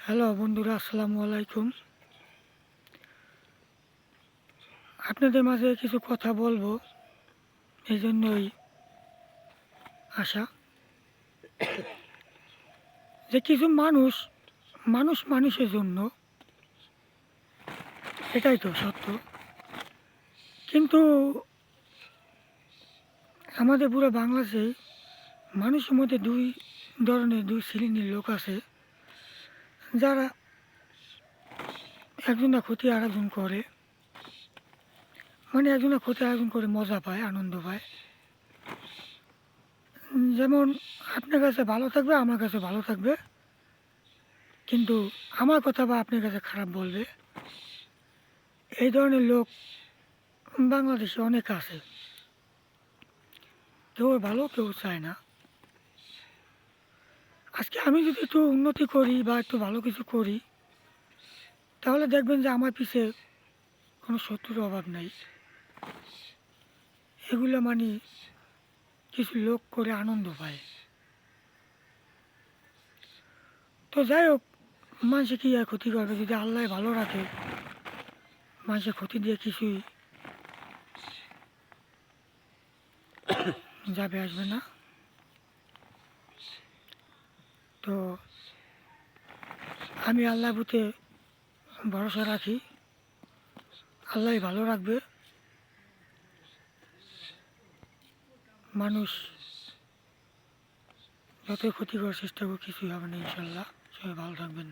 Hello বন্ধুরা, আসসালামু আলাইকুম। আপনাদের মাঝে কিছু কথা বলবো, এই জন্যই আসা। যে কিছু মানুষ মানুষ মানুষের জন্য, এটাই তো সত্য। কিন্তু আমাদের পুরো বাংলাদেশে মানুষের মধ্যে দুই শ্রেণীর লোক আছে, যারা একজনের ক্ষতি আরেকজন করে, মানে একজনের ক্ষতি আরেকজন করে মজা পায়, আনন্দ পায়। যেমন আপনার কাছে ভালো থাকবে, আমার কাছে ভালো থাকবে, কিন্তু আমার কথা বা আপনার কাছে খারাপ বলবে। এই ধরনের লোক বাংলাদেশে অনেক আছে। কেউ ভালো, কেউ চায় না। আজকে আমি যদি একটু উন্নতি করি বা একটু ভালো কিছু করি, তাহলে দেখবেন যে আমার পিছে কোনো শত্রুর অভাব নাই। এগুলো মানে কিছু লোক করে আনন্দ পায়। তো যাই হোক, মানুষে কী আর ক্ষতি করবে? যদি আল্লাহ ভালো রাখে, মানুষের ক্ষতি দিয়ে কিছুই যাবে আসবে না। তো আমি আল্লাহর প্রতি ভরসা রাখি, আল্লাহ ভালো রাখবে। মানুষ যতই ক্ষতি করার চেষ্টা করুক, কিছুই হবে না ইনশাল্লাহ। সবাই ভালো থাকবেন।